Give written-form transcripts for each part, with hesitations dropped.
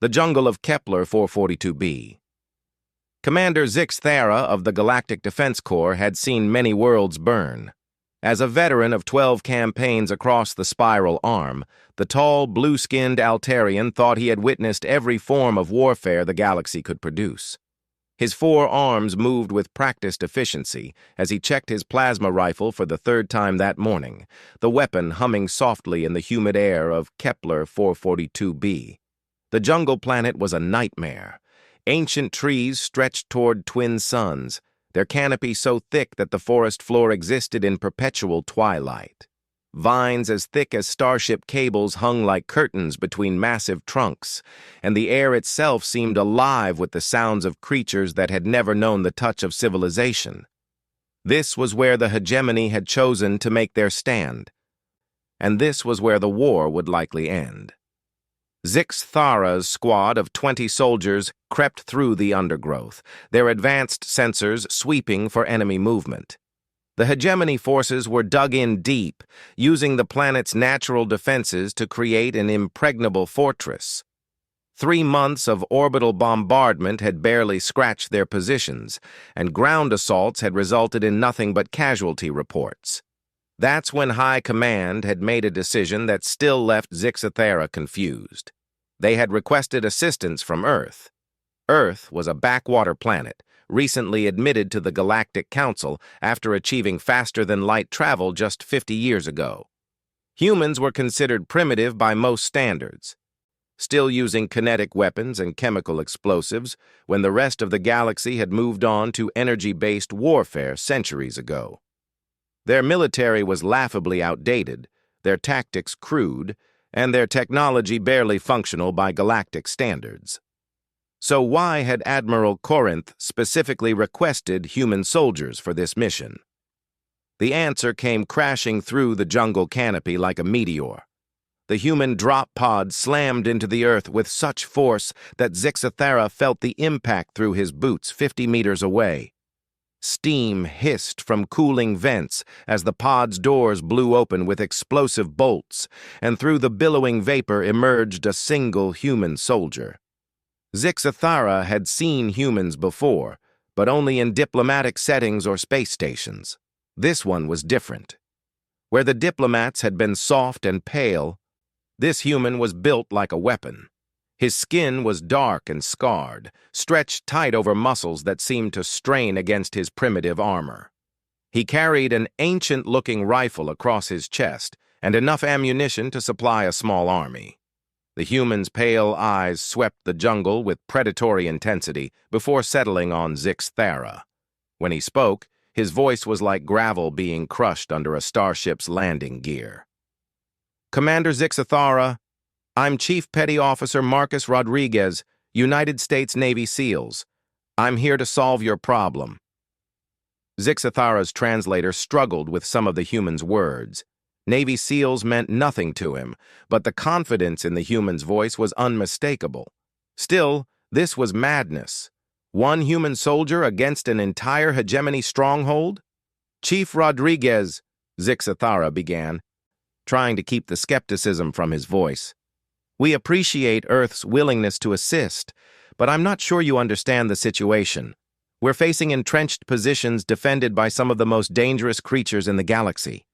the jungle of Kepler 442b. Commander Zix Thara of the Galactic Defense Corps had seen many worlds burn. As a veteran of 12 campaigns across the spiral arm, the tall, blue-skinned Altarian thought he had witnessed every form of warfare the galaxy could produce. His 4 arms moved with practiced efficiency as he checked his plasma rifle for the 3rd time that morning, the weapon humming softly in the humid air of Kepler 442b. The jungle planet was a nightmare. Ancient trees stretched toward twin suns, their canopy so thick that the forest floor existed in perpetual twilight. Vines as thick as starship cables hung like curtains between massive trunks, and the air itself seemed alive with the sounds of creatures that had never known the touch of civilization. This was where the hegemony had chosen to make their stand, and this was where the war would likely end. Zix Thara's squad of 20 soldiers crept through the undergrowth, their advanced sensors sweeping for enemy movement. The hegemony forces were dug in deep, using the planet's natural defenses to create an impregnable fortress. 3 months of orbital bombardment had barely scratched their positions, and ground assaults had resulted in nothing but casualty reports. That's when High Command had made a decision that still left Zix Thara confused. They had requested assistance from Earth. Earth was a backwater planet, recently admitted to the Galactic Council after achieving faster-than-light travel just 50 years ago. Humans were considered primitive by most standards, still using kinetic weapons and chemical explosives when the rest of the galaxy had moved on to energy-based warfare centuries ago. Their military was laughably outdated, their tactics crude, and their technology barely functional by galactic standards. So why had Admiral Corinth specifically requested human soldiers for this mission? The answer came crashing through the jungle canopy like a meteor. The human drop pod slammed into the earth with such force that Zix Thara felt the impact through his boots 50 meters away. Steam hissed from cooling vents as the pod's doors blew open with explosive bolts, and through the billowing vapor emerged a single human soldier. Zix Thara had seen humans before, but only in diplomatic settings or space stations. This one was different. Where the diplomats had been soft and pale, this human was built like a weapon. His skin was dark and scarred, stretched tight over muscles that seemed to strain against his primitive armor. He carried an ancient-looking rifle across his chest and enough ammunition to supply a small army. The human's pale eyes swept the jungle with predatory intensity before settling on Zix Thara. When he spoke, his voice was like gravel being crushed under a starship's landing gear. "Commander Zix Thara, I'm Chief Petty Officer Marcus Rodriguez, United States Navy SEALs. I'm here to solve your problem." Zix Thara's translator struggled with some of the human's words. Navy SEALs meant nothing to him, but the confidence in the human's voice was unmistakable. Still, this was madness. One human soldier against an entire hegemony stronghold? "Chief Rodriguez," Zix Thara began, trying to keep the skepticism from his voice. "We appreciate Earth's willingness to assist, but I'm not sure you understand the situation. We're facing entrenched positions defended by some of the most dangerous creatures in the galaxy.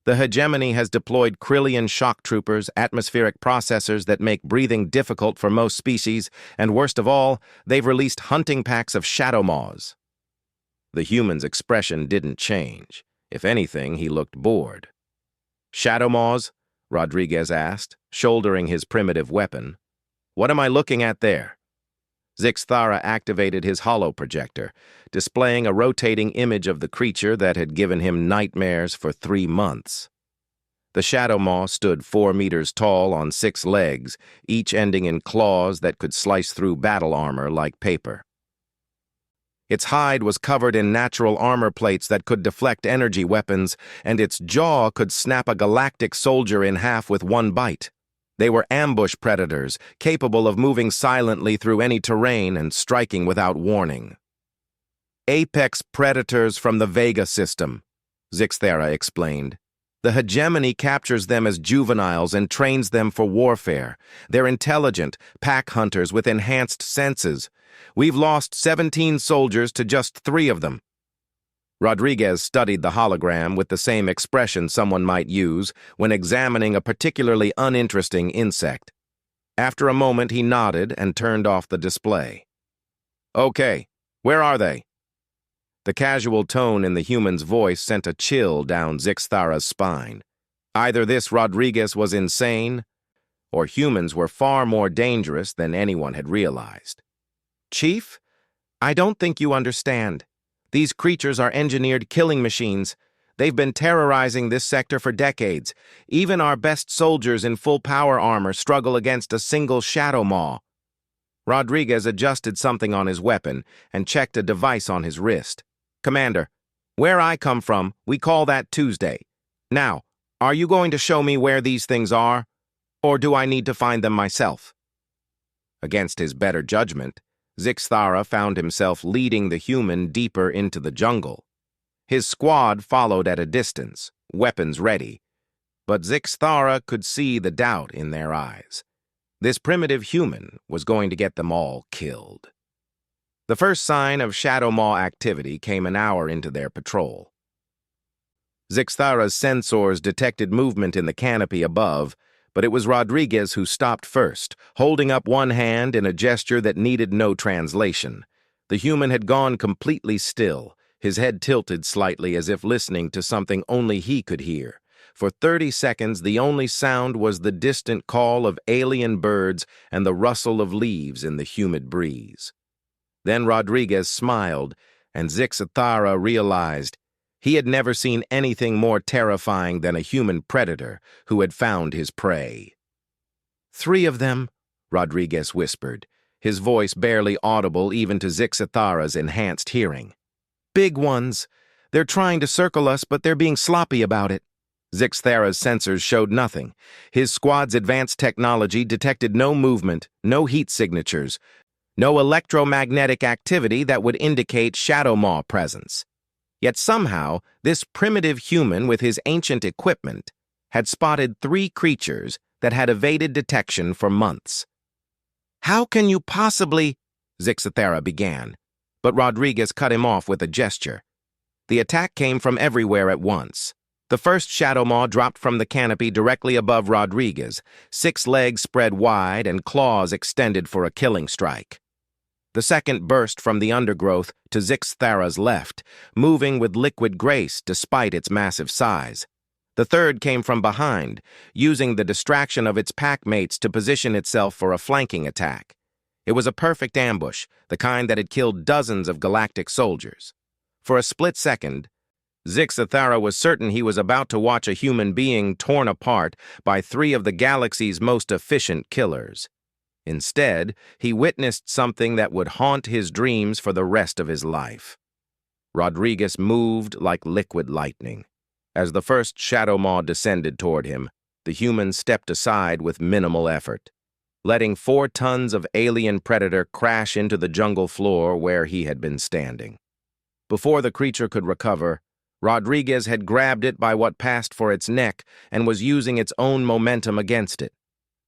The hegemony has deployed Krillian shock troopers, atmospheric processors that make breathing difficult for most species, and worst of all, they've released hunting packs of shadow maws." The human's expression didn't change. If anything, he looked bored. "Shadow maws?" Rodriguez asked, shouldering his primitive weapon. "What am I looking at there?" Zix Thara activated his holo projector, displaying a rotating image of the creature that had given him nightmares for 3 months. The shadow maw stood 4 meters tall on 6 legs, each ending in claws that could slice through battle armor like paper. Its hide was covered in natural armor plates that could deflect energy weapons, and its jaw could snap a galactic soldier in half with one bite. They were ambush predators, capable of moving silently through any terrain and striking without warning. "Apex predators from the Vega system," Zix Thara explained. The hegemony captures them as juveniles and trains them for warfare. They're intelligent, pack hunters with enhanced senses. We've lost 17 soldiers to just 3 of them. Rodriguez studied the hologram with the same expression someone might use when examining a particularly uninteresting insect. After a moment, he nodded and turned off the display. "Okay, where are they?" The casual tone in the human's voice sent a chill down Zixthara's spine. Either this Rodriguez was insane, or humans were far more dangerous than anyone had realized. "Chief, I don't think you understand. These creatures are engineered killing machines. They've been terrorizing this sector for decades. Even our best soldiers in full power armor struggle against a single shadow maw." Rodriguez adjusted something on his weapon and checked a device on his wrist. "Commander, where I come from, we call that Tuesday. Now, are you going to show me where these things are, or do I need to find them myself?" Against his better judgment, Zixthara found himself leading the human deeper into the jungle. His squad followed at a distance, weapons ready, but Zixthara could see the doubt in their eyes. This primitive human was going to get them all killed. The first sign of shadow maw activity came an hour into their patrol. Zixthara's sensors detected movement in the canopy above, but it was Rodriguez who stopped first, holding up one hand in a gesture that needed no translation. The human had gone completely still, his head tilted slightly as if listening to something only he could hear. For 30 seconds, the only sound was the distant call of alien birds and the rustle of leaves in the humid breeze. Then Rodriguez smiled, and Zixthara realized he had never seen anything more terrifying than a human predator who had found his prey. "3 of them," Rodriguez whispered, his voice barely audible even to Zixthara's enhanced hearing. "Big ones. They're trying to circle us, but they're being sloppy about it." Zixthara's sensors showed nothing. His squad's advanced technology detected no movement, no heat signatures, no electromagnetic activity that would indicate shadow maw presence. Yet somehow, this primitive human with his ancient equipment had spotted 3 creatures that had evaded detection for months. "How can you possibly—" Zixthara began, but Rodriguez cut him off with a gesture. The attack came from everywhere at once. The first shadow maw dropped from the canopy directly above Rodriguez, 6 legs spread wide and claws extended for a killing strike. The second burst from the undergrowth to Zixthara's left, moving with liquid grace despite its massive size. The third came from behind, using the distraction of its pack mates to position itself for a flanking attack. It was a perfect ambush, the kind that had killed dozens of galactic soldiers. For a split second, Zixthara was certain he was about to watch a human being torn apart by 3 of the galaxy's most efficient killers. Instead, he witnessed something that would haunt his dreams for the rest of his life. Rodriguez moved like liquid lightning. As the first shadow maw descended toward him, the human stepped aside with minimal effort, letting 4 tons of alien predator crash into the jungle floor where he had been standing. Before the creature could recover, Rodriguez had grabbed it by what passed for its neck and was using its own momentum against it.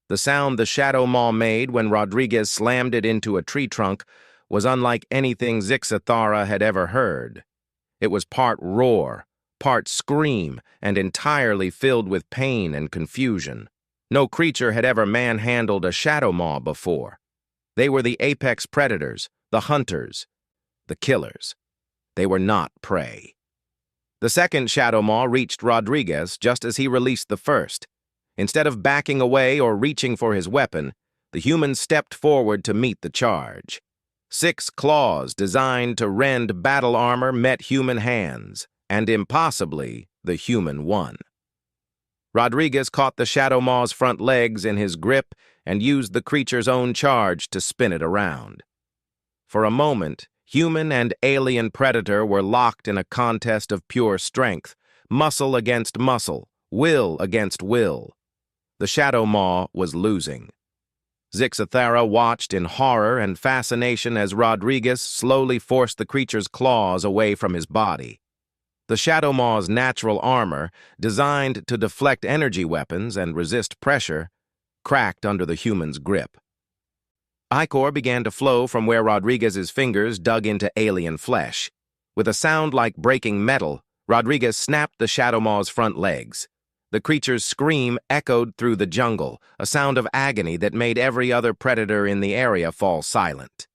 The sound the shadow maw made when Rodriguez slammed it into a tree trunk was unlike anything Zixthara had ever heard. It was part roar, part scream, and entirely filled with pain and confusion. No creature had ever manhandled a shadow maw before. They were the apex predators, the hunters, the killers. They were not prey. The second shadow maw reached Rodriguez just as he released the first. Instead of backing away or reaching for his weapon, the human stepped forward to meet the charge. 6 claws designed to rend battle armor met human hands, and impossibly, the human won. Rodriguez caught the shadow maw's front legs in his grip and used the creature's own charge to spin it around. For a moment, human and alien predator were locked in a contest of pure strength, muscle against muscle, will against will. The shadow maw was losing. Zixthara watched in horror and fascination as Rodriguez slowly forced the creature's claws away from his body. The Shadow Maw's natural armor, designed to deflect energy weapons and resist pressure, cracked under the human's grip. Ichor began to flow from where Rodriguez's fingers dug into alien flesh. With a sound like breaking metal, Rodriguez snapped the Shadow Maw's front legs. The creature's scream echoed through the jungle, a sound of agony that made every other predator in the area fall silent.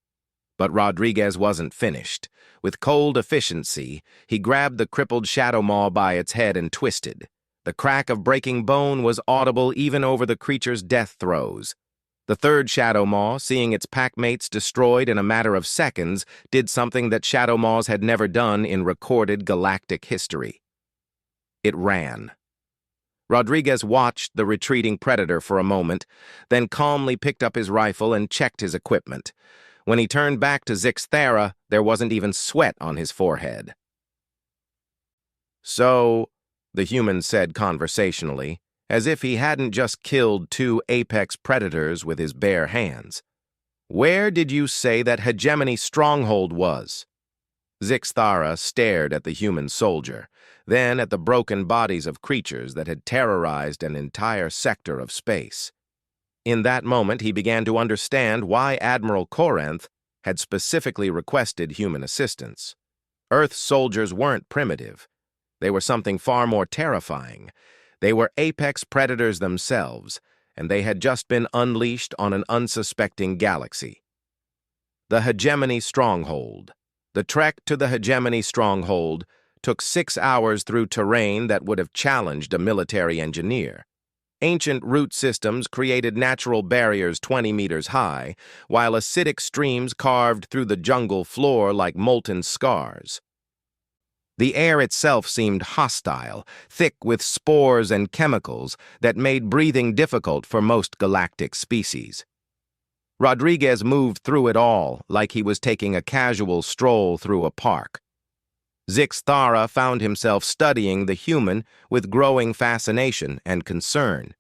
But Rodriguez wasn't finished. With cold efficiency, he grabbed the crippled Shadow Maw by its head and twisted. The crack of breaking bone was audible even over the creature's death throes. The third Shadow Maw, seeing its packmates destroyed in a matter of seconds, did something that Shadow Maws had never done in recorded galactic history. It ran. Rodriguez watched the retreating predator for a moment, then calmly picked up his rifle and checked his equipment. When he turned back to Zixthara, there wasn't even sweat on his forehead. "So," the human said conversationally, as if he hadn't just killed two apex predators with his bare hands, "where did you say that hegemony stronghold was?" Zixthara stared at the human soldier, then at the broken bodies of creatures that had terrorized an entire sector of space. In that moment, he began to understand why Admiral Corinth had specifically requested human assistance. Earth's soldiers weren't primitive. They were something far more terrifying. They were apex predators themselves, and they had just been unleashed on an unsuspecting galaxy. The Hegemony Stronghold. The trek to the Hegemony Stronghold took 6 hours through terrain that would have challenged a military engineer. Ancient root systems created natural barriers 20 meters high, while acidic streams carved through the jungle floor like molten scars. The air itself seemed hostile, thick with spores and chemicals that made breathing difficult for most galactic species. Rodriguez moved through it all like he was taking a casual stroll through a park. Zixthara found himself studying the human with growing fascination and concern.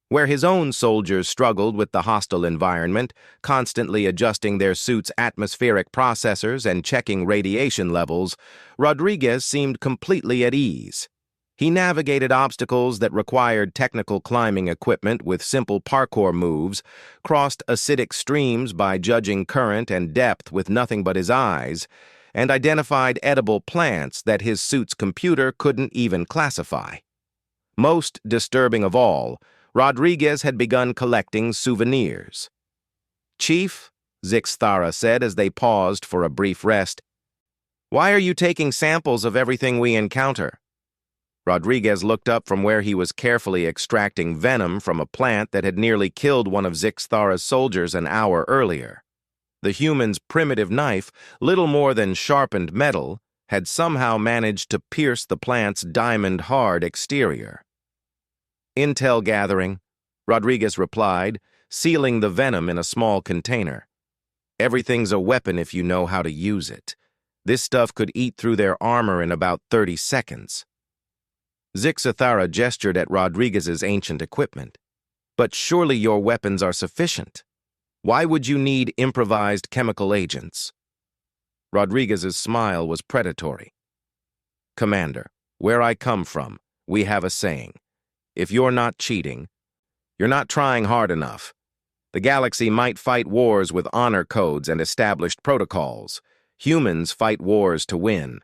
Where his own soldiers struggled with the hostile environment, constantly adjusting their suits' atmospheric processors and checking radiation levels, Rodriguez seemed completely at ease. He navigated obstacles that required technical climbing equipment with simple parkour moves, crossed acidic streams by judging current and depth with nothing but his eyes, and identified edible plants that his suit's computer couldn't even classify. Most disturbing of all, Rodriguez had begun collecting souvenirs. "Chief," Zixthara said as they paused for a brief rest, "why are you taking samples of everything we encounter?" Rodriguez looked up from where he was carefully extracting venom from a plant that had nearly killed one of Zixthara's soldiers an hour earlier. The human's primitive knife, little more than sharpened metal, had somehow managed to pierce the plant's diamond-hard exterior. "Intel gathering," Rodriguez replied, sealing the venom in a small container. "Everything's a weapon if you know how to use it. This stuff could eat through their armor in about 30 seconds. Zixthara gestured at Rodriguez's ancient equipment. "But surely your weapons are sufficient. Why would you need improvised chemical agents?" Rodriguez's smile was predatory. "Commander, where I come from, we have a saying. If you're not cheating, you're not trying hard enough. The galaxy might fight wars with honor codes and established protocols. Humans fight wars to win.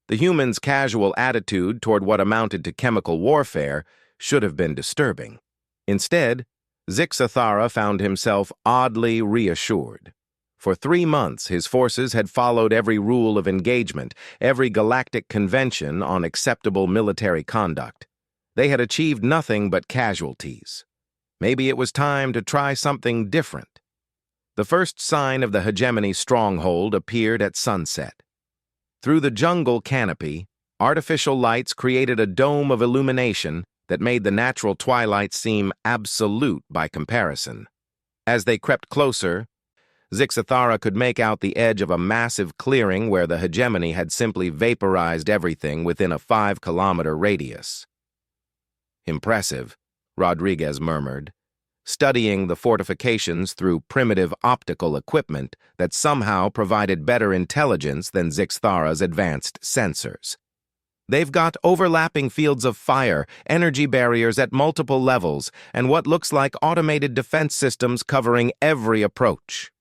The humans' casual attitude toward what amounted to chemical warfare should have been disturbing. Instead, Zixthara found himself oddly reassured. For 3 months, his forces had followed every rule of engagement, every galactic convention on acceptable military conduct. They had achieved nothing but casualties. Maybe it was time to try something different. The first sign of the Hegemony stronghold appeared at sunset. Through the jungle canopy, artificial lights created a dome of illumination that made the natural twilight seem absolute by comparison. As they crept closer, Zixthara could make out the edge of a massive clearing where the Hegemony had simply vaporized everything within a 5-kilometer radius. "Impressive," Rodriguez murmured, studying the fortifications through primitive optical equipment that somehow provided better intelligence than Zixthara's advanced sensors. They've got overlapping fields of fire, energy barriers at multiple levels, and what looks like automated defense systems covering every approach.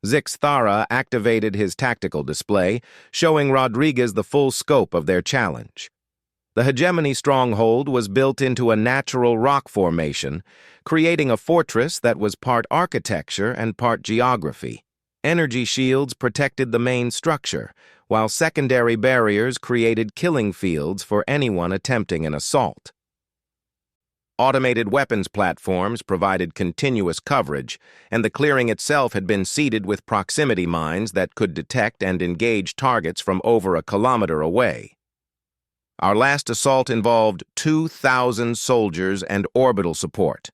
Zixthara activated his tactical display, showing Rodriguez the full scope of their challenge. The hegemony stronghold was built into a natural rock formation, creating a fortress that was part architecture and part geography. Energy shields protected the main structure, while secondary barriers created killing fields for anyone attempting an assault. Automated weapons platforms provided continuous coverage, and the clearing itself had been seeded with proximity mines that could detect and engage targets from over a kilometer away. Our last assault involved 2,000 soldiers and orbital support,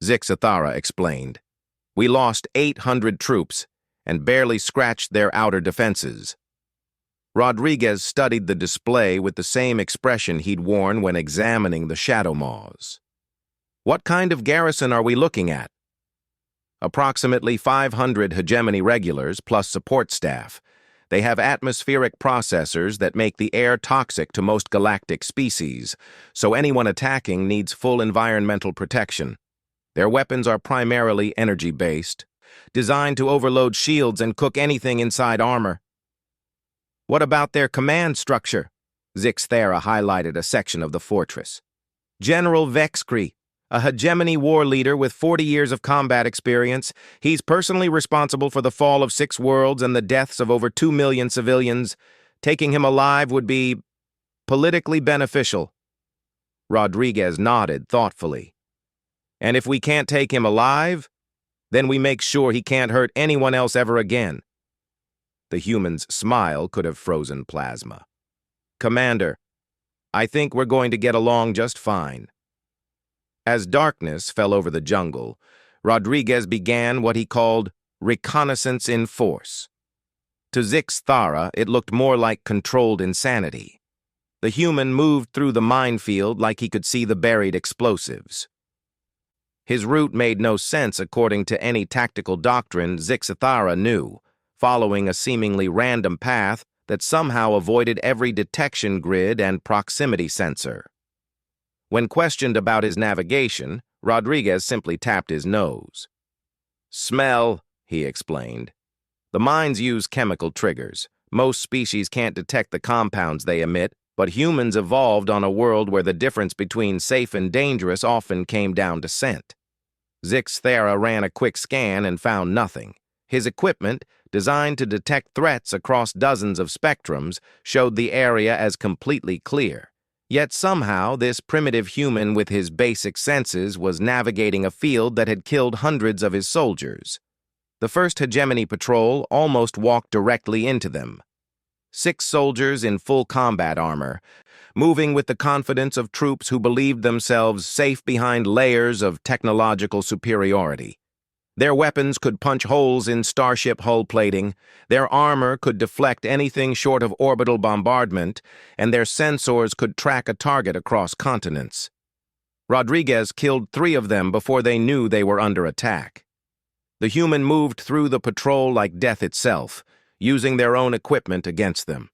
Zixthara explained. We lost 800 troops and barely scratched their outer defenses. Rodriguez studied the display with the same expression he'd worn when examining the shadow maws. What kind of garrison are we looking at? Approximately 500 hegemony regulars plus support staff. They have atmospheric processors that make the air toxic to most galactic species, so anyone attacking needs full environmental protection. Their weapons are primarily energy-based, designed to overload shields and cook anything inside armor. What about their command structure? Zixthara highlighted a section of the fortress. General Vexcree, a hegemony war leader with 40 years of combat experience, he's personally responsible for the fall of 6 worlds and the deaths of over 2 million civilians. Taking him alive would be politically beneficial. Rodriguez nodded thoughtfully. And if we can't take him alive, then we make sure he can't hurt anyone else ever again. The human's smile could have frozen plasma. Commander, I think we're going to get along just fine. As darkness fell over the jungle, Rodriguez began what he called reconnaissance in force. To Zixthara, it looked more like controlled insanity. The human moved through the minefield like he could see the buried explosives. His route made no sense according to any tactical doctrine Zixthara knew, following a seemingly random path that somehow avoided every detection grid and proximity sensor. When questioned about his navigation, Rodriguez simply tapped his nose. Smell, he explained. The mines use chemical triggers. Most species can't detect the compounds they emit, but humans evolved on a world where the difference between safe and dangerous often came down to scent. Zixthara ran a quick scan and found nothing. His equipment, designed to detect threats across dozens of spectrums, showed the area as completely clear. Yet somehow, this primitive human with his basic senses was navigating a field that had killed hundreds of his soldiers. The first hegemony patrol almost walked directly into them. 6 soldiers in full combat armor, moving with the confidence of troops who believed themselves safe behind layers of technological superiority. Their weapons could punch holes in starship hull plating, their armor could deflect anything short of orbital bombardment, and their sensors could track a target across continents. Rodriguez killed 3 of them before they knew they were under attack. The human moved through the patrol like death itself, using their own equipment against them.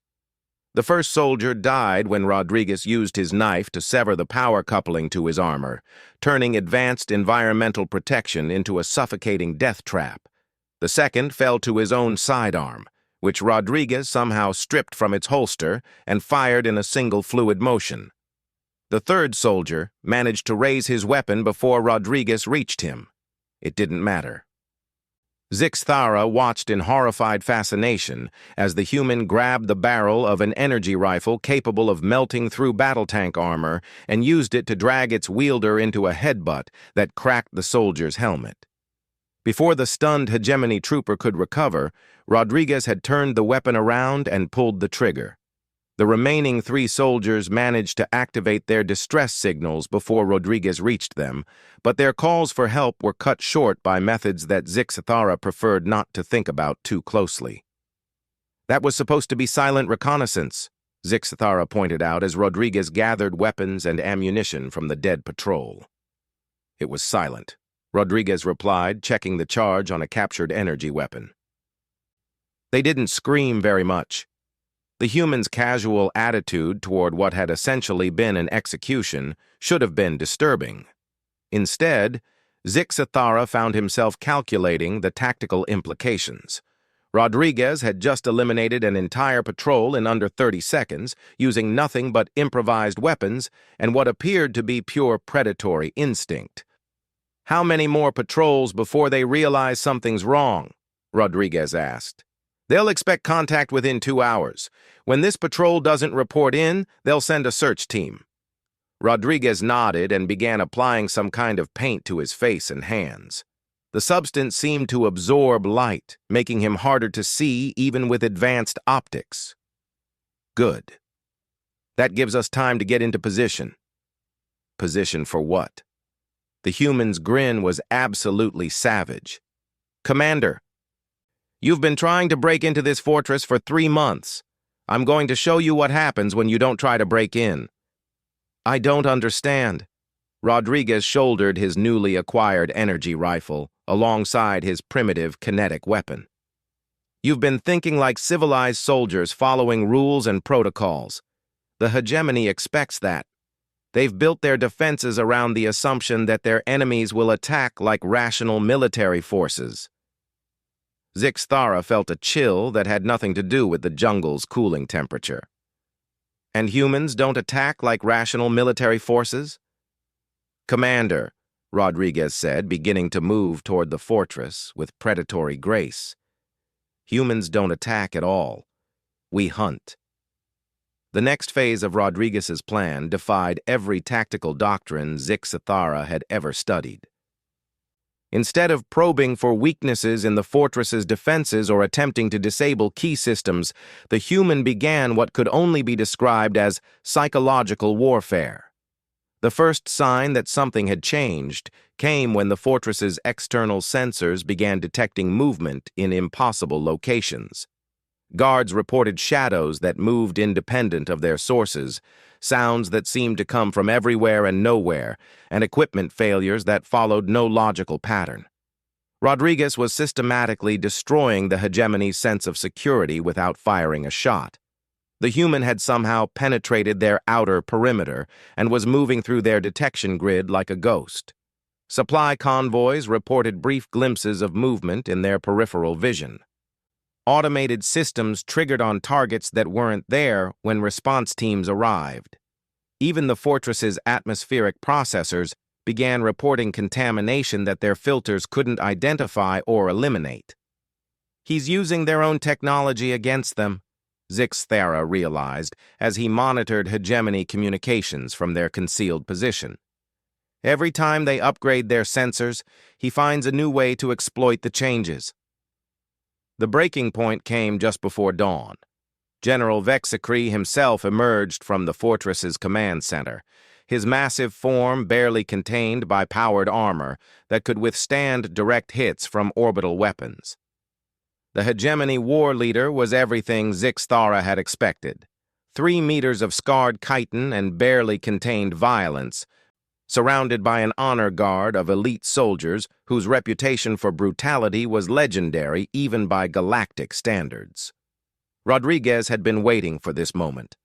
The first soldier died when Rodriguez used his knife to sever the power coupling to his armor, turning advanced environmental protection into a suffocating death trap. The second fell to his own sidearm, which Rodriguez somehow stripped from its holster and fired in a single fluid motion. The third soldier managed to raise his weapon before Rodriguez reached him. It didn't matter. Zixthara watched in horrified fascination as the human grabbed the barrel of an energy rifle capable of melting through battle tank armor and used it to drag its wielder into a headbutt that cracked the soldier's helmet. Before the stunned hegemony trooper could recover, Rodriguez had turned the weapon around and pulled the trigger. The remaining 3 soldiers managed to activate their distress signals before Rodriguez reached them, but their calls for help were cut short by methods that Zixthara preferred not to think about too closely. That was supposed to be silent reconnaissance, Zixthara pointed out as Rodriguez gathered weapons and ammunition from the dead patrol. It was silent, Rodriguez replied, checking the charge on a captured energy weapon. They didn't scream very much. The human's casual attitude toward what had essentially been an execution should have been disturbing. Instead, Zixathara found himself calculating the tactical implications. Rodriguez had just eliminated an entire patrol in under 30 seconds, using nothing but improvised weapons and what appeared to be pure predatory instinct. "How many more patrols before they realize something's wrong?" Rodriguez asked. "They'll expect contact within 2 hours. When this patrol doesn't report in, they'll send a search team." Rodriguez nodded and began applying some kind of paint to his face and hands. The substance seemed to absorb light, making him harder to see even with advanced optics. "Good. That gives us time to get into position." Position for what? The human's grin was absolutely savage. "Commander, you've been trying to break into this fortress for 3 months. I'm going to show you what happens when you don't try to break in." "I don't understand." Rodriguez shouldered his newly acquired energy rifle alongside his primitive kinetic weapon. "You've been thinking like civilized soldiers following rules and protocols. The hegemony expects that. They've built their defenses around the assumption that their enemies will attack like rational military forces." Zixathara felt a chill that had nothing to do with the jungle's cooling temperature. "And humans don't attack like rational military forces?" "Commander," Rodriguez said, beginning to move toward the fortress with predatory grace, "humans don't attack at all. We hunt." The next phase of Rodriguez's plan defied every tactical doctrine Zixathara had ever studied. Instead of probing for weaknesses in the fortress's defenses or attempting to disable key systems, the human began what could only be described as psychological warfare. The first sign that something had changed came when the fortress's external sensors began detecting movement in impossible locations. Guards reported shadows that moved independent of their sources, sounds that seemed to come from everywhere and nowhere, and equipment failures that followed no logical pattern. Rodriguez was systematically destroying the hegemony's sense of security without firing a shot. The human had somehow penetrated their outer perimeter and was moving through their detection grid like a ghost. Supply convoys reported brief glimpses of movement in their peripheral vision. Automated systems triggered on targets that weren't there when response teams arrived. Even the fortress's atmospheric processors began reporting contamination that their filters couldn't identify or eliminate. "He's using their own technology against them," Zixathara realized as he monitored hegemony communications from their concealed position. "Every time they upgrade their sensors, he finds a new way to exploit the changes." The breaking point came just before dawn. General Vexicree himself emerged from the fortress's command center, his massive form barely contained by powered armor that could withstand direct hits from orbital weapons. The hegemony war leader was everything Zixathara had expected. 3 meters of scarred chitin and barely contained violence, surrounded by an honor guard of elite soldiers whose reputation for brutality was legendary even by galactic standards. Rodriguez had been waiting for this moment.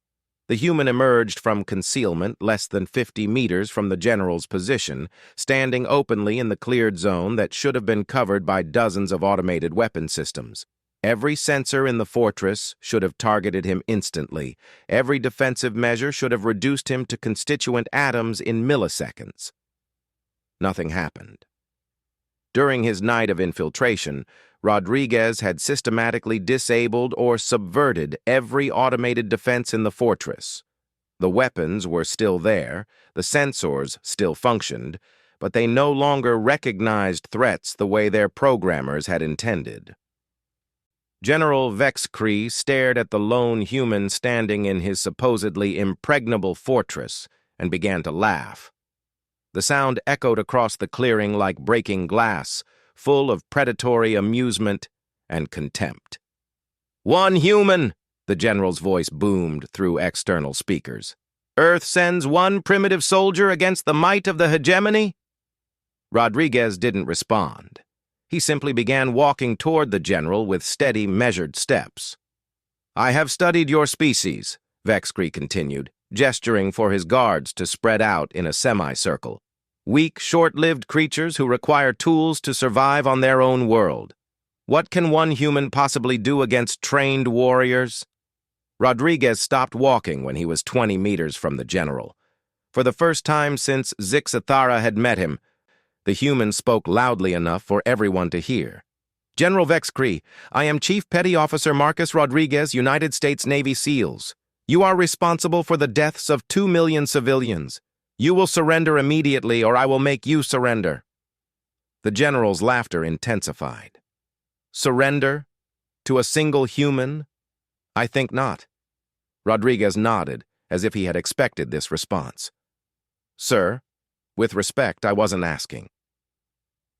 The human emerged from concealment less than 50 meters from the general's position, standing openly in the cleared zone that should have been covered by dozens of automated weapon systems. Every sensor in the fortress should have targeted him instantly. Every defensive measure should have reduced him to constituent atoms in milliseconds. Nothing happened. During his night of infiltration, Rodriguez had systematically disabled or subverted every automated defense in the fortress. The weapons were still there, the sensors still functioned, but they no longer recognized threats the way their programmers had intended. General Vexicree stared at the lone human standing in his supposedly impregnable fortress and began to laugh. The sound echoed across the clearing like breaking glass, full of predatory amusement and contempt. "One human," the general's voice boomed through external speakers. "Earth sends one primitive soldier against the might of the hegemony?" Rodriguez didn't respond. He simply began walking toward the general with steady, measured steps. I have studied your species, Vexcree continued, gesturing for his guards to spread out in a semicircle. Weak, short-lived creatures who require tools to survive on their own world. What can one human possibly do against trained warriors? Rodriguez stopped walking when he was 20 meters from the general. For the first time since Zixathara had met him, the human spoke loudly enough for everyone to hear. General Vexcree, I am Chief Petty Officer Marcus Rodriguez, United States Navy SEALs. You are responsible for the deaths of 2 million civilians. You will surrender immediately, or I will make you surrender. The general's laughter intensified. Surrender? To a single human? I think not. Rodriguez nodded, as if he had expected this response. Sir, with respect, I wasn't asking.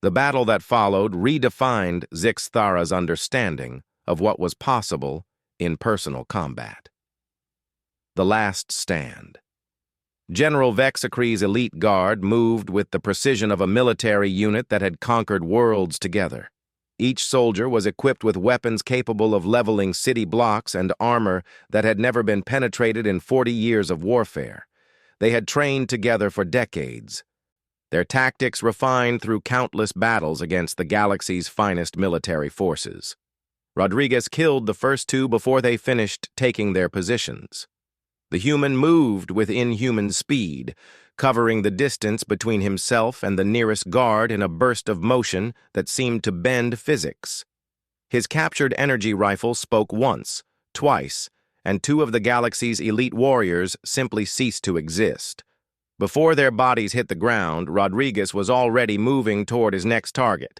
The battle that followed redefined Zixathara's understanding of what was possible in personal combat. The Last Stand. General Vexcree's elite guard moved with the precision of a military unit that had conquered worlds together. Each soldier was equipped with weapons capable of leveling city blocks and armor that had never been penetrated in 40 years of warfare. They had trained together for decades. Their tactics refined through countless battles against the galaxy's finest military forces. Rodriguez killed the first two before they finished taking their positions. The human moved with inhuman speed, covering the distance between himself and the nearest guard in a burst of motion that seemed to bend physics. His captured energy rifle spoke once, twice, and two of the galaxy's elite warriors simply ceased to exist. Before their bodies hit the ground, Rodriguez was already moving toward his next target.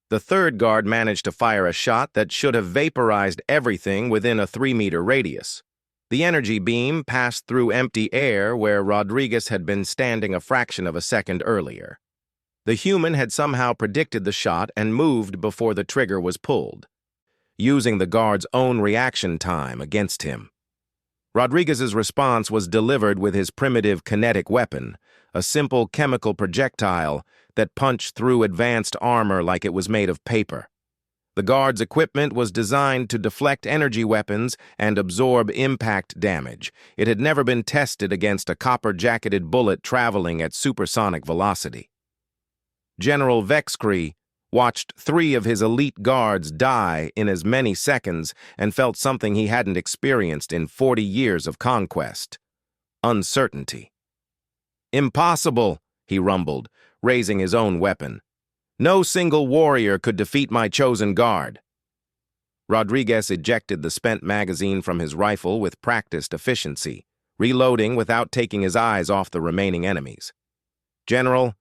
The third guard managed to fire a shot that should have vaporized everything within a 3-meter radius. The energy beam passed through empty air where Rodriguez had been standing a fraction of a second earlier. The human had somehow predicted the shot and moved before the trigger was pulled, using the guard's own reaction time against him. Rodriguez's response was delivered with his primitive kinetic weapon, a simple chemical projectile that punched through advanced armor like it was made of paper. The guard's equipment was designed to deflect energy weapons and absorb impact damage. It had never been tested against a copper-jacketed bullet traveling at supersonic velocity. General Vexcree watched 3 of his elite guards die in as many seconds and felt something he hadn't experienced in 40 years of conquest: uncertainty. Impossible, he rumbled, raising his own weapon. No single warrior could defeat my chosen guard. Rodriguez ejected the spent magazine from his rifle with practiced efficiency, reloading without taking his eyes off the remaining enemies. General,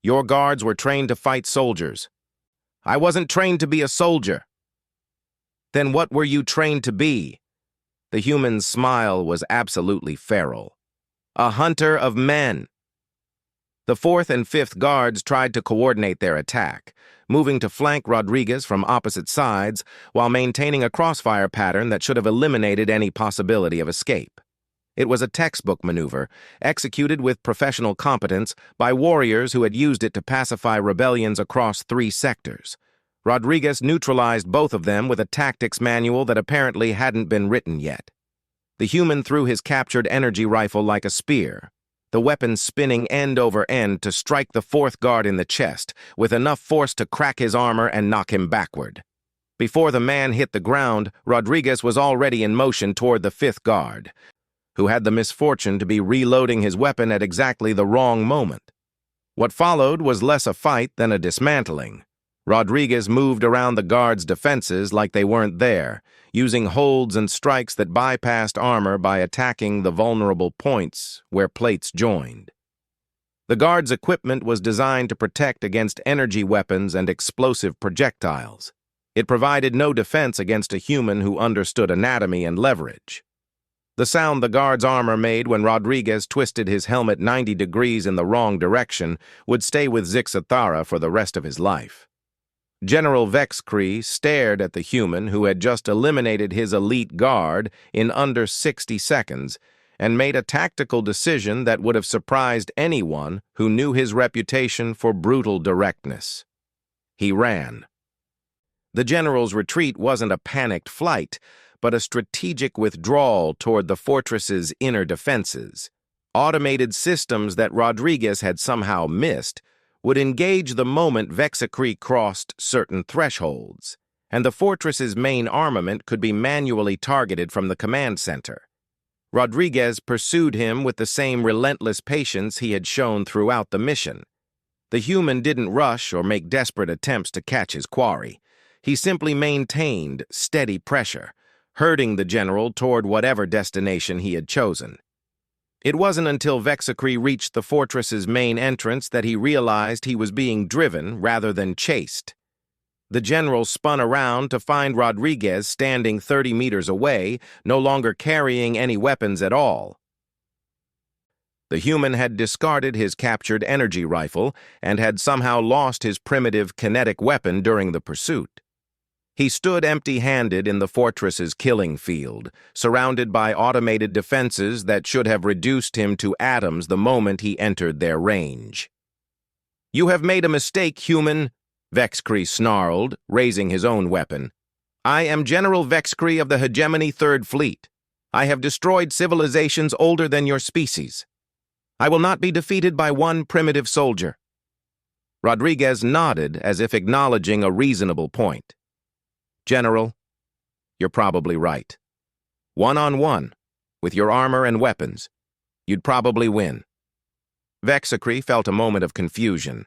your guards were trained to fight soldiers. I wasn't trained to be a soldier. Then what were you trained to be? The human's smile was absolutely feral. A hunter of men. The 4th and 5th guards tried to coordinate their attack, moving to flank Rodriguez from opposite sides while maintaining a crossfire pattern that should have eliminated any possibility of escape. It was a textbook maneuver, executed with professional competence by warriors who had used it to pacify rebellions across 3 sectors. Rodriguez neutralized both of them with a tactics manual that apparently hadn't been written yet. The human threw his captured energy rifle like a spear, the weapon spinning end over end to strike the 4th guard in the chest, with enough force to crack his armor and knock him backward. Before the man hit the ground, Rodriguez was already in motion toward the 5th guard, who had the misfortune to be reloading his weapon at exactly the wrong moment. What followed was less a fight than a dismantling. Rodriguez moved around the guards' defenses like they weren't there, using holds and strikes that bypassed armor by attacking the vulnerable points where plates joined. The guards' equipment was designed to protect against energy weapons and explosive projectiles. It provided no defense against a human who understood anatomy and leverage. The sound the guard's armor made when Rodriguez twisted his helmet 90 degrees in the wrong direction would stay with Zixathara for the rest of his life. General Vexcree stared at the human who had just eliminated his elite guard in under 60 seconds and made a tactical decision that would have surprised anyone who knew his reputation for brutal directness. He ran. The general's retreat wasn't a panicked flight, but a strategic withdrawal toward the fortress's inner defenses. Automated systems that Rodriguez had somehow missed would engage the moment Vexacre crossed certain thresholds, and the fortress's main armament could be manually targeted from the command center. Rodriguez pursued him with the same relentless patience he had shown throughout the mission. The human didn't rush or make desperate attempts to catch his quarry. He simply maintained steady pressure, herding the general toward whatever destination he had chosen. It wasn't until Vexacre reached the fortress's main entrance that he realized he was being driven rather than chased. The general spun around to find Rodriguez standing 30 meters away, no longer carrying any weapons at all. The human had discarded his captured energy rifle and had somehow lost his primitive kinetic weapon during the pursuit. He stood empty-handed in the fortress's killing field, surrounded by automated defenses that should have reduced him to atoms the moment he entered their range. "You have made a mistake, human," Vexacre snarled, raising his own weapon. "I am General Vexacre of the Hegemony Third Fleet. I have destroyed civilizations older than your species. I will not be defeated by one primitive soldier." Rodriguez nodded as if acknowledging a reasonable point. "General, you're probably right. One-on-one, with your armor and weapons, you'd probably win." Vexacre felt a moment of confusion.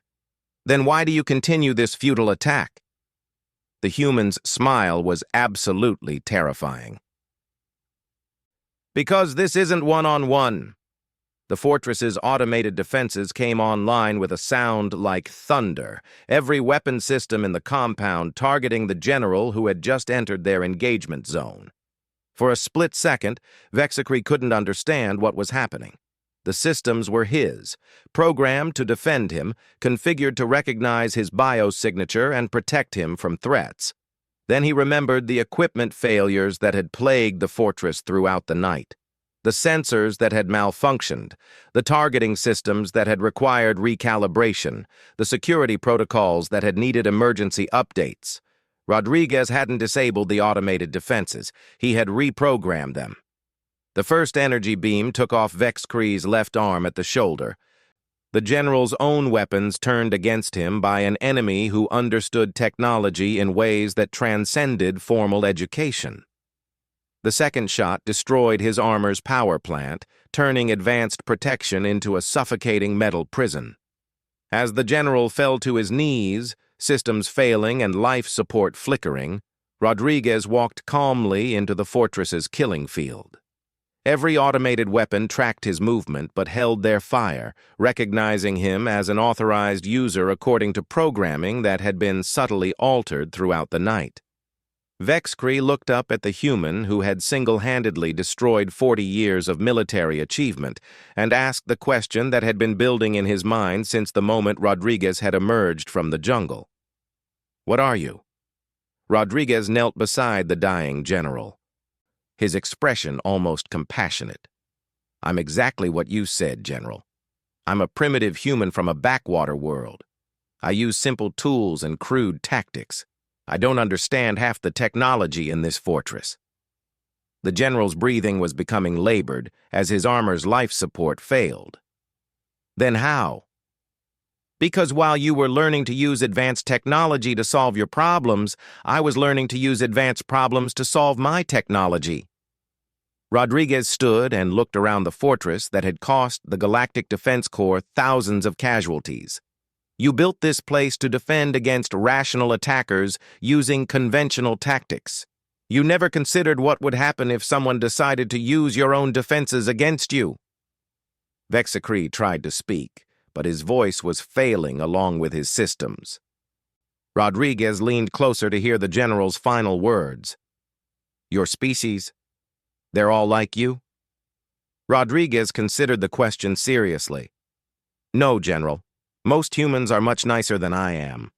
"Then why do you continue this futile attack?" The human's smile was absolutely terrifying. "Because this isn't one-on-one." The fortress's automated defenses came online with a sound like thunder, every weapon system in the compound targeting the general who had just entered their engagement zone. For a split second, Vexacre couldn't understand what was happening. The systems were his, programmed to defend him, configured to recognize his biosignature and protect him from threats. Then he remembered the equipment failures that had plagued the fortress throughout the night. The sensors that had malfunctioned, the targeting systems that had required recalibration, the security protocols that had needed emergency updates. Rodriguez hadn't disabled the automated defenses. He had reprogrammed them. The first energy beam took off Vexacre's left arm at the shoulder. The general's own weapons turned against him by an enemy who understood technology in ways that transcended formal education. The second shot destroyed his armor's power plant, turning advanced protection into a suffocating metal prison. As the general fell to his knees, systems failing and life support flickering, Rodriguez walked calmly into the fortress's killing field. Every automated weapon tracked his movement but held their fire, recognizing him as an authorized user according to programming that had been subtly altered throughout the night. Vexacre looked up at the human who had single-handedly destroyed 40 years of military achievement and asked the question that had been building in his mind since the moment Rodriguez had emerged from the jungle. "What are you?" Rodriguez knelt beside the dying general, his expression almost compassionate. "I'm exactly what you said, General. I'm a primitive human from a backwater world. I use simple tools and crude tactics. I don't understand half the technology in this fortress." The general's breathing was becoming labored as his armor's life support failed. "Then how?" "Because while you were learning to use advanced technology to solve your problems, I was learning to use advanced problems to solve my technology." Rodriguez stood and looked around the fortress that had cost the Galactic Defense Corps thousands of casualties. "You built this place to defend against rational attackers using conventional tactics. You never considered what would happen if someone decided to use your own defenses against you." Vexacre tried to speak, but his voice was failing along with his systems. Rodriguez leaned closer to hear the general's final words. "Your species? They're all like you?" Rodriguez considered the question seriously. "No, General. Most humans are much nicer than I am."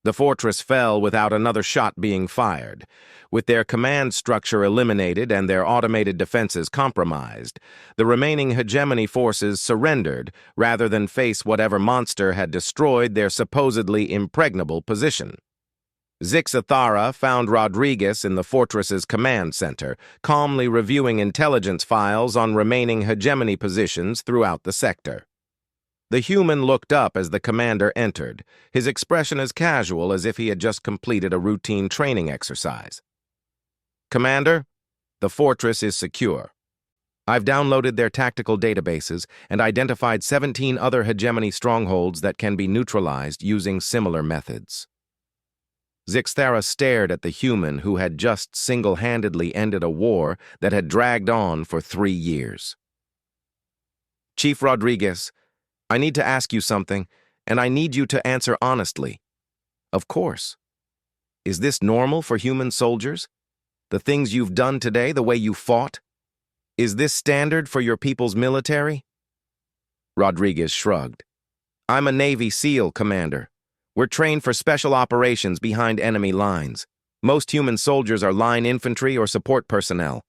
The fortress fell without another shot being fired. With their command structure eliminated and their automated defenses compromised, the remaining hegemony forces surrendered rather than face whatever monster had destroyed their supposedly impregnable position. Zixathara found Rodriguez in the fortress's command center, calmly reviewing intelligence files on remaining hegemony positions throughout the sector. The human looked up as the commander entered, his expression as casual as if he had just completed a routine training exercise. "Commander, the fortress is secure. I've downloaded their tactical databases and identified 17 other hegemony strongholds that can be neutralized using similar methods." Zixathara stared at the human who had just single-handedly ended a war that had dragged on for 3 years. "Chief Rodriguez, I need to ask you something, and I need you to answer honestly." "Of course. Is this normal for human soldiers? The things you've done today, the way you fought? Is this standard for your people's military?" Rodriguez shrugged. "I'm a Navy SEAL, Commander. We're trained for special operations behind enemy lines. Most human soldiers are line infantry or support personnel.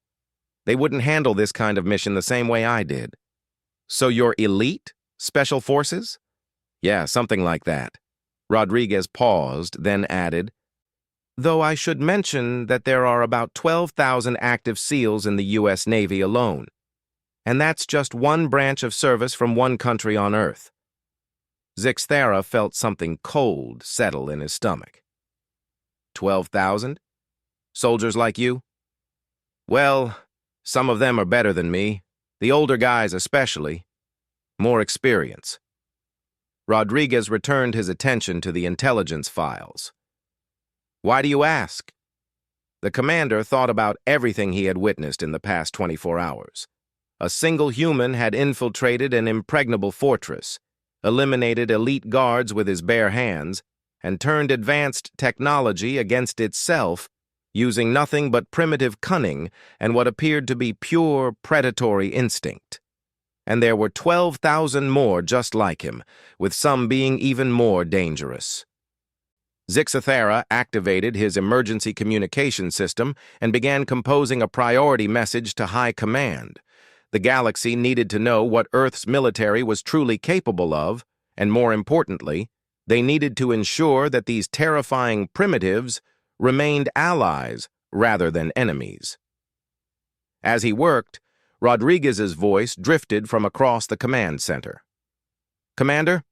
They wouldn't handle this kind of mission the same way I did." "So you're elite? Special forces?" "Yeah, something like that." Rodriguez paused, then added, "Though I should mention that there are about 12,000 active SEALs in the U.S. Navy alone. And that's just one branch of service from one country on Earth." Zixathara felt something cold settle in his stomach. 12,000? Soldiers like you? "Well, some of them are better than me, the older guys especially. More experience." Rodriguez returned his attention to the intelligence files. "Why do you ask?" The commander thought about everything he had witnessed in the past 24 hours. A single human had infiltrated an impregnable fortress, eliminated elite guards with his bare hands, and turned advanced technology against itself using nothing but primitive cunning and what appeared to be pure predatory instinct. And there were 12,000 more just like him, with some being even more dangerous. Zixathara activated his emergency communication system and began composing a priority message to High Command. The galaxy needed to know what Earth's military was truly capable of, and more importantly, they needed to ensure that these terrifying primitives remained allies rather than enemies. As he worked, Rodriguez's voice drifted from across the command center. "Commander,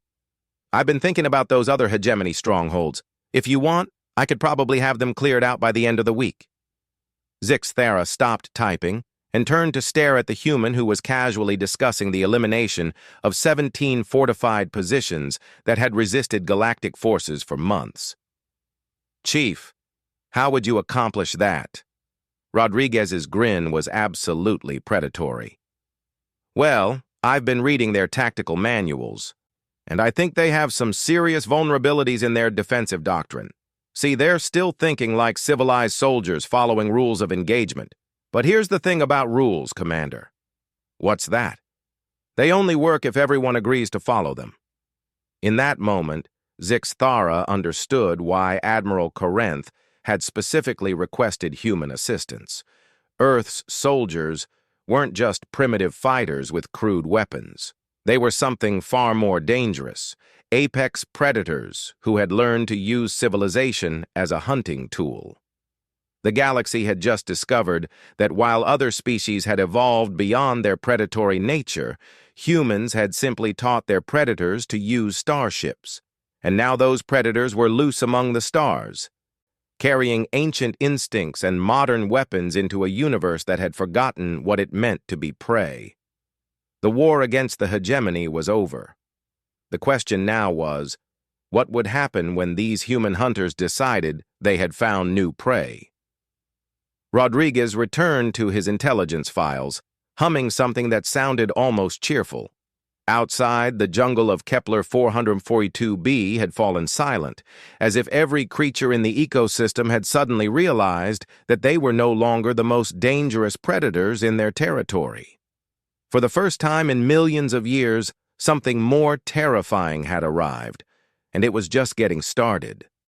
I've been thinking about those other hegemony strongholds. If you want, I could probably have them cleared out by the end of the week." Zixathara stopped typing and turned to stare at the human who was casually discussing the elimination of 17 fortified positions that had resisted galactic forces for months. "Chief, how would you accomplish that?" Rodriguez's grin was absolutely predatory. "Well, I've been reading their tactical manuals, and I think they have some serious vulnerabilities in their defensive doctrine. See, they're still thinking like civilized soldiers following rules of engagement. But here's the thing about rules, Commander." "What's that?" "They only work if everyone agrees to follow them." In that moment, Zixathara understood why Admiral Corinth had specifically requested human assistance. Earth's soldiers weren't just primitive fighters with crude weapons. They were something far more dangerous, apex predators who had learned to use civilization as a hunting tool. The galaxy had just discovered that while other species had evolved beyond their predatory nature, humans had simply taught their predators to use starships, and now those predators were loose among the stars, carrying ancient instincts and modern weapons into a universe that had forgotten what it meant to be prey. The war against the hegemony was over. The question now was, what would happen when these human hunters decided they had found new prey? Rodriguez returned to his intelligence files, humming something that sounded almost cheerful. Outside, the jungle of Kepler 442b had fallen silent, as if every creature in the ecosystem had suddenly realized that they were no longer the most dangerous predators in their territory. For the first time in millions of years, something more terrifying had arrived, and it was just getting started.